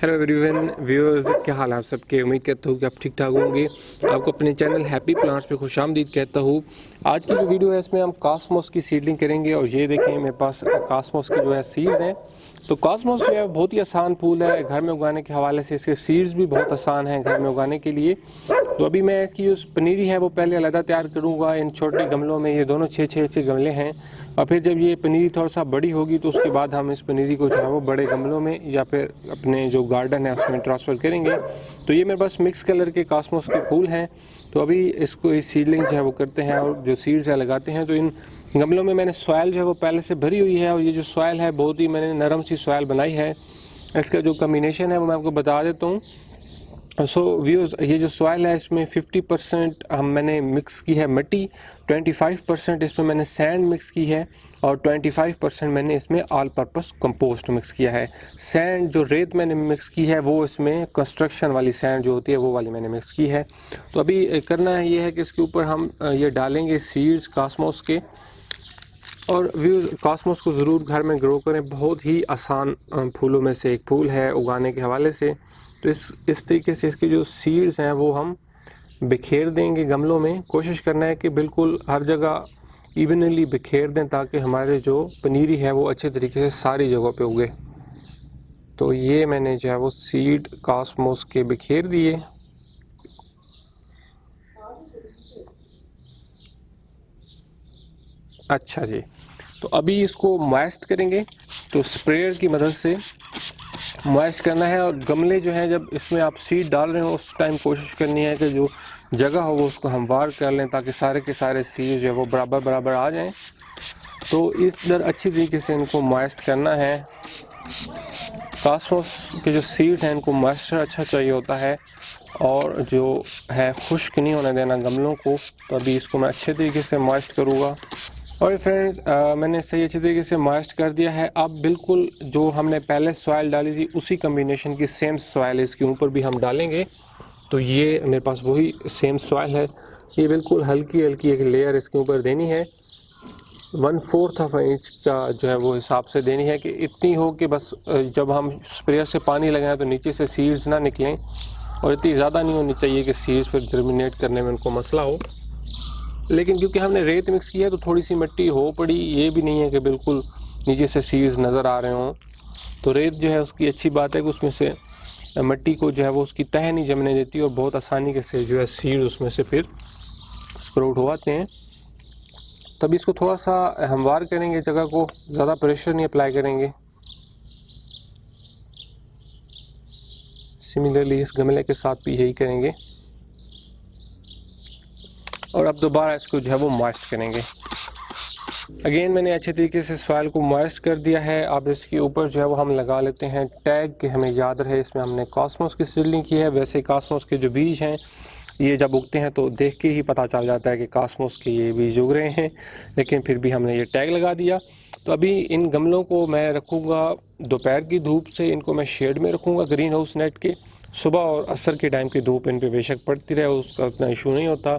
Hello everyone viewers, क्या हाल है आप सबके। उम्मीद करता हूँ कि आप ठीक ठाक होंगे। आपको अपने चैनल हैप्पी प्लांट्स पे खुशामदीद कहता हूँ। आज की जो वीडियो है इसमें हम कास्मोस की सीडलिंग करेंगे और ये देखें मेरे पास कास्मोस के जो है सीड्स हैं। तो कास्मोस जो है बहुत ही आसान फूल है घर में उगाने के हवाले से। इसके सीड्स भी बहुत आसान हैं घर में उगाने के लिए। तो अभी मैं इसकी जो पनीरी है वो पहले अलग तैयार करूँगा इन छोटे गमलों में। ये दोनों 6-6 गमले हैं और फिर जब ये पनीरी थोड़ा सा बड़ी होगी तो उसके बाद हम इस पनीरी को जो है वो बड़े गमलों में या फिर अपने जो गार्डन है उसमें ट्रांसफ़र करेंगे। तो ये मेरे पास मिक्स कलर के कास्मोस के फूल हैं। तो अभी इसको इस सीडलिंग जो है वो करते हैं और जो सीड्स है लगाते हैं। तो इन गमलों में मैंने सॉयल जो है वो पहले से भरी हुई है और ये जो सॉयल है बहुत ही मैंने नरम सी सॉयल बनाई है। इसका जो कम्बिनेशन है वो मैं आपको बता देता हूँ। सो व्यूअर्स, ये जो सॉइल है इसमें 50% मैंने मिक्स की है मिट्टी, 25% इसमें मैंने सैंड मिक्स की है और 25% मैंने इसमें ऑल पर्पस कंपोस्ट मिक्स किया है। सैंड जो रेत मैंने मिक्स की है वो इसमें कंस्ट्रक्शन वाली सैंड जो होती है वो वाली मैंने मिक्स की है। तो अभी करना है ये है कि इसके ऊपर हम ये डालेंगे सीड्स कास्मोस के। और व्यूज़, कास्मोस को ज़रूर घर में ग्रो करें, बहुत ही आसान फूलों में से एक फूल है उगाने के हवाले से। तो इस तरीके से इसके जो सीड्स हैं वो हम बिखेर देंगे गमलों में। कोशिश करना है कि बिल्कुल हर जगह इवनली बिखेर दें ताकि हमारे जो पनीरी है वो अच्छे तरीके से सारी जगहों पे उगे। तो ये मैंने जो है वो सीड कास्मोस के बिखेर दिए। अच्छा जी, तो अभी इसको मॉइस्ट करेंगे। तो स्प्रेयर की मदद से मॉइस्ट करना है और गमले जो हैं जब इसमें आप सीड डाल रहे हो उस टाइम कोशिश करनी है कि जो जगह हो वो उसको हमवार कर लें ताकि सारे के सारे सीड जो है वो बराबर बराबर आ जाएं। तो इस तरह अच्छी तरीके से इनको मॉइस्ट करना है। कास्मोस के जो सीड्स हैं इनको मॉइस्चर अच्छा चाहिए होता है और जो है खुश्क नहीं होने देना गमलों को। तो अभी इसको मैं अच्छे तरीके से मॉइस्ट करूँगा। और फ्रेंड्स, मैंने सही अच्छी तरीके से मॉइस्ट कर दिया है। अब बिल्कुल जो हमने पहले सॉइल डाली थी उसी कम्बिनेशन की सेम सॉइल इसके ऊपर भी हम डालेंगे। तो ये मेरे पास वही सेम सॉइल है। ये बिल्कुल हल्की हल्की एक लेयर इसके ऊपर देनी है। 1/4 ऑफ इंच का जो है वो हिसाब से देनी है कि इतनी हो कि बस जब हम स्प्रेयर से पानी लगाएं तो नीचे से सीड्स ना निकलें और इतनी ज़्यादा नहीं होनी चाहिए कि सीड्स पर जर्मिनेट करने में उनको मसला हो। लेकिन क्योंकि हमने रेत मिक्स की है तो थोड़ी सी मिट्टी हो पड़ी, ये भी नहीं है कि बिल्कुल नीचे से सीड्स नज़र आ रहे हों। तो रेत जो है उसकी अच्छी बात है कि उसमें से मिट्टी को जो है वो उसकी तह नहीं जमने देती और बहुत आसानी के से जो है सीड उसमें से फिर स्प्राउट हो आते हैं। तभी इसको थोड़ा सा हमवार करेंगे, जगह को ज़्यादा प्रेशर नहीं अप्लाई करेंगे। सिमिलरली इस गमले के साथ भी यही करेंगे और अब दोबारा इसको जो है वो मॉइस्ट करेंगे। अगेन मैंने अच्छे तरीके से सॉइल को मॉइस्ट कर दिया है। अब इसके ऊपर जो है वो हम लगा लेते हैं टैग कि हमें याद रहे इसमें हमने कास्मोस की सीडलिंग की है। वैसे कास्मोस के जो बीज हैं ये जब उगते हैं तो देख के ही पता चल जाता है कि कास्मोस के ये बीज उग रहे हैं, लेकिन फिर भी हमने ये टैग लगा दिया। तो अभी इन गमलों को मैं रखूँगा दोपहर की धूप से, इनको मैं शेड में रखूँगा ग्रीन हाउस नेट के। सुबह और असर के टाइम की धूप इन पे बेशक पड़ती रहे उसका उतना इशू नहीं होता।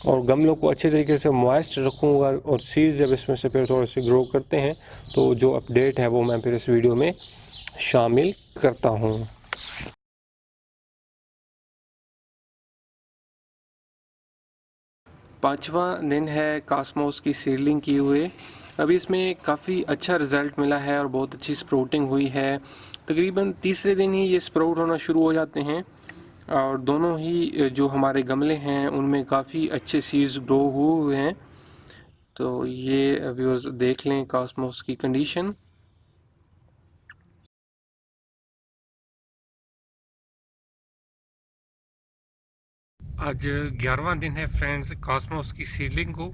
और गमलों को अच्छे तरीके से मॉइस्ट रखूँगा और सीड्स जब इसमें से फिर थोड़े से ग्रो करते हैं तो जो अपडेट है वो मैं फिर इस वीडियो में शामिल करता हूँ। 5वां दिन है कास्मोस की सीडलिंग किए हुए। अभी इसमें काफ़ी अच्छा रिज़ल्ट मिला है और बहुत अच्छी स्प्राउटिंग हुई है। तकरीबन तीसरे दिन ही ये स्प्राउट होना शुरू हो जाते हैं और दोनों ही जो हमारे गमले हैं उनमें काफ़ी अच्छे सीड्स ग्रो हुए हैं। तो ये व्यूअर्स देख लें कास्मोस की कंडीशन। आज 11वां दिन है फ्रेंड्स कास्मोस की सीडलिंग को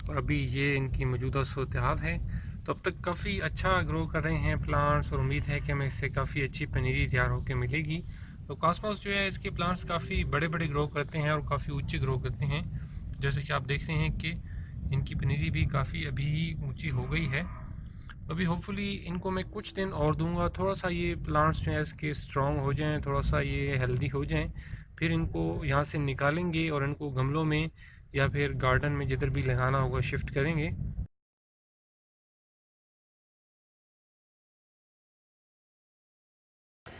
और अभी ये इनकी मौजूदा सूरत हाल है। तो अब तक काफ़ी अच्छा ग्रो कर रहे हैं प्लांट्स और उम्मीद है कि हमें इससे काफ़ी अच्छी पनीरी तैयार होकर मिलेगी। तो कास्मोस जो है इसके प्लांट्स काफ़ी बड़े बड़े ग्रो करते हैं और काफ़ी ऊंचे ग्रो करते हैं। जैसे कि आप देख रहे हैं कि इनकी पनीरी भी काफ़ी अभी ही ऊँची हो गई है। अभी होपफुली इनको मैं कुछ दिन और दूंगा, थोड़ा सा ये प्लांट्स जो है इसके स्ट्रॉन्ग हो जाएं, थोड़ा सा ये हेल्दी हो जाएं, फिर इनको यहाँ से निकालेंगे और इनको गमलों में या फिर गार्डन में जिधर भी लगाना होगा शिफ्ट करेंगे।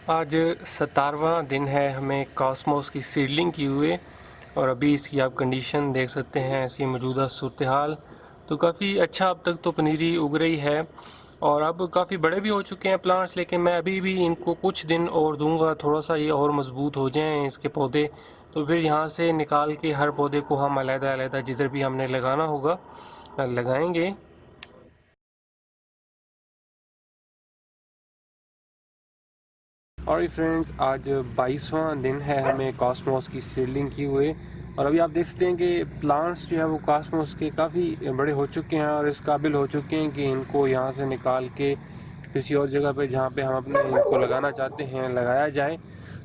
आज 17वां दिन है हमें कॉस्मोस की सीडलिंग की हुए, और अभी इसकी आप कंडीशन देख सकते हैं, इसकी मौजूदा सूरत हाल। तो काफ़ी अच्छा अब तक तो पनीरी उग रही है और अब काफ़ी बड़े भी हो चुके हैं प्लांट्स, लेकिन मैं अभी भी इनको कुछ दिन और दूंगा, थोड़ा सा ये और मज़बूत हो जाएं इसके पौधे, तो फिर यहाँ से निकाल के हर पौधे को हम अलग-अलग जिधर भी हमने लगाना होगा लगाएंगे। और फ्रेंड्स, आज 22वां दिन है हमें कॉस्मोस की सीडलिंग की हुए, और अभी आप देख सकते हैं कि प्लांट्स जो है वो कॉस्मोस के काफ़ी बड़े हो चुके हैं और इस काबिल हो चुके हैं कि इनको यहाँ से निकाल के किसी और जगह पे जहाँ पे हम अपने इनको लगाना चाहते हैं लगाया जाए।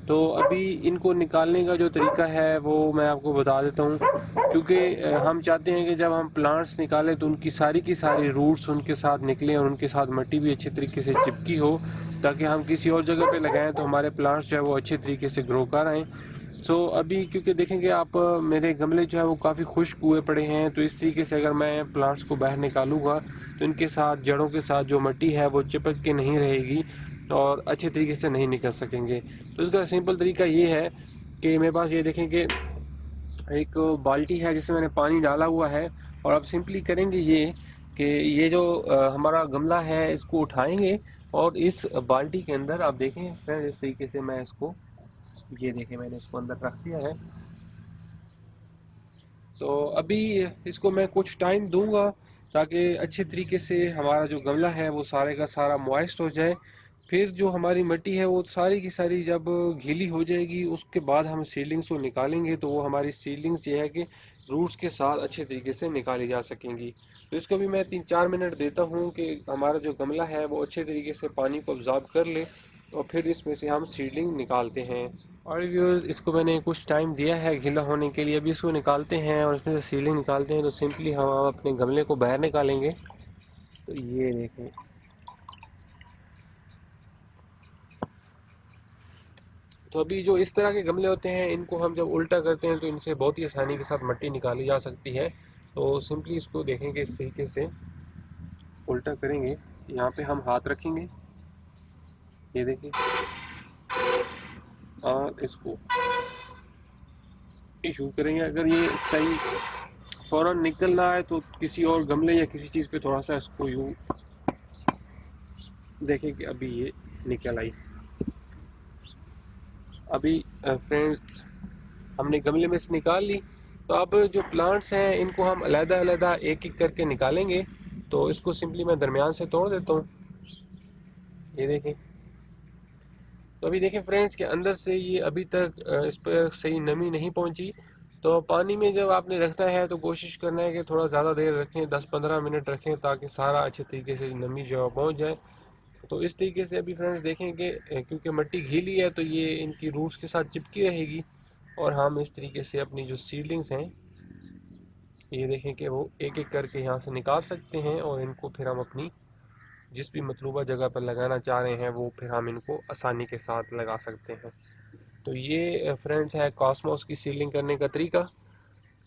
तो अभी इनको निकालने का जो तरीका है वो मैं आपको बता देता हूँ, क्योंकि हम चाहते हैं कि जब हम प्लांट्स निकालें तो उनकी सारी की सारी रूट्स उनके साथ निकलें और उनके साथ मिट्टी भी अच्छे तरीके से चिपकी हो, ताकि हम किसी और जगह पे लगाएं तो हमारे प्लांट्स जो है वो अच्छे तरीके से ग्रो कर आएँ। सो अभी क्योंकि देखेंगे आप, मेरे गमले जो है वो काफ़ी खुश्क हुए पड़े हैं, तो इस तरीके से अगर मैं प्लांट्स को बाहर निकालूंगा तो इनके साथ जड़ों के साथ जो मिट्टी है वो चिपक के नहीं रहेगी और अच्छे तरीके से नहीं निकल सकेंगे। तो इसका सिंपल तरीका ये है कि मेरे पास ये देखेंगे एक बाल्टी है जिसमें मैंने पानी डाला हुआ है, और अब सिंपली करेंगे ये कि ये जो हमारा गमला है इसको उठाएंगे और इस बाल्टी के अंदर आप देखें फ्रेंड, इस तरीके से मैं इसको, ये देखें मैंने इसको अंदर रख दिया है। तो अभी इसको मैं कुछ टाइम दूंगा ताकि अच्छे तरीके से हमारा जो गमला है वो सारे का सारा मॉइस्ट हो जाए। फिर जो हमारी मिट्टी है वो सारी की सारी जब गीली हो जाएगी उसके बाद हम सीडलिंग्स को निकालेंगे, तो वो हमारी सीडलिंग्स ये है कि रूट्स के साथ अच्छे तरीके से निकाली जा सकेंगी। तो इसको भी मैं 3-4 मिनट देता हूँ कि हमारा जो गमला है वो अच्छे तरीके से पानी को ऑब्जॉर्ब कर ले, और फिर इसमें से हम सीडलिंग निकालते हैं। और व्यूअर्स, इसको मैंने कुछ टाइम दिया है गीला होने के लिए, अभी इसको निकालते हैं और इसमें से सीडलिंग निकालते हैं। तो सिंपली हम अपने गमले को बाहर निकालेंगे। तो ये देखें, तो अभी जो इस तरह के गमले होते हैं इनको हम जब उल्टा करते हैं तो इनसे बहुत ही आसानी के साथ मिट्टी निकाली जा सकती है। तो सिंपली इसको देखेंगे इस तरीके से उल्टा करेंगे, यहाँ पे हम हाथ रखेंगे, ये देखिए, और इसको इशू करेंगे। अगर ये सही फ़ौरन निकल रहा है तो किसी और गमले या किसी चीज़ पे थोड़ा सा इसको यूँ देखें कि अभी ये निकल आई। अभी फ्रेंड्स, हमने गमले में से निकाल ली। तो अब जो प्लांट्स हैं इनको हम अलग-अलग एक एक करके निकालेंगे। तो इसको सिंपली मैं दरमियान से तोड़ देता हूँ, ये देखें। तो अभी देखें फ्रेंड्स के अंदर से ये अभी तक इस पर सही नमी नहीं पहुंची। तो पानी में जब आपने रखना है तो कोशिश करना है कि थोड़ा ज़्यादा देर रखें, 10-15 मिनट रखें, ताकि सारा अच्छे तरीके से नमी जो है पहुँच जाए। तो इस तरीके से अभी फ्रेंड्स देखें कि क्योंकि मिट्टी गीली है तो ये इनकी रूट्स के साथ चिपकी रहेगी, और हम इस तरीके से अपनी जो सीडलिंग्स हैं ये देखें कि वो एक एक करके यहाँ से निकाल सकते हैं, और इनको फिर हम अपनी जिस भी मतलूबा जगह पर लगाना चाह रहे हैं वो फिर हम इनको आसानी के साथ लगा सकते हैं। तो ये फ्रेंड्स है कॉस्मोस की सीलिंग करने का तरीका।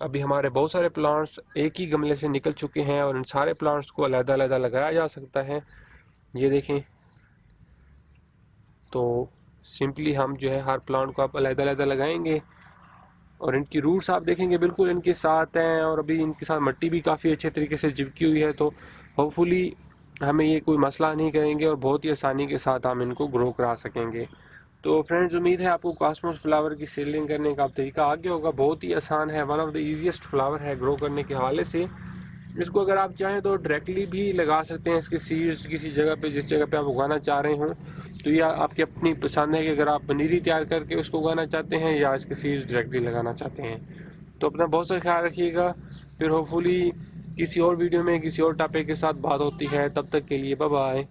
अभी हमारे बहुत सारे प्लांट्स एक ही गमले से निकल चुके हैं और इन सारे प्लांट्स को अलग-अलग लगाया जा सकता है, ये देखें। तो सिंपली हम जो है हर प्लांट को आप अलग-अलग लगाएंगे, और इनकी रूट्स आप देखेंगे बिल्कुल इनके साथ हैं, और अभी इनके साथ मिट्टी भी काफ़ी अच्छे तरीके से चिपकी हुई है। तो होपफुली हमें ये कोई मसला नहीं करेंगे और बहुत ही आसानी के साथ हम इनको ग्रो करा सकेंगे। तो फ्रेंड्स, उम्मीद है आपको कॉस्मोस फ्लावर की सीडलिंग करने का तरीका आ गया होगा। बहुत ही आसान है, one of the easiest flower है ग्रो करने के हवाले से। इसको अगर आप चाहें तो डायरेक्टली भी लगा सकते हैं इसके सीड्स किसी जगह पे जिस जगह पे आप उगाना चाह रहे हों। तो यह आपकी अपनी पसंद है कि अगर आप पनीरी तैयार करके उसको उगाना चाहते हैं या इसके सीड्स डायरेक्टली लगाना चाहते हैं। तो अपना बहुत सा ख्याल रखिएगा। फिर होपफुली किसी और वीडियो में किसी और टॉपिक के साथ बात होती है, तब तक के लिए बाय बाय।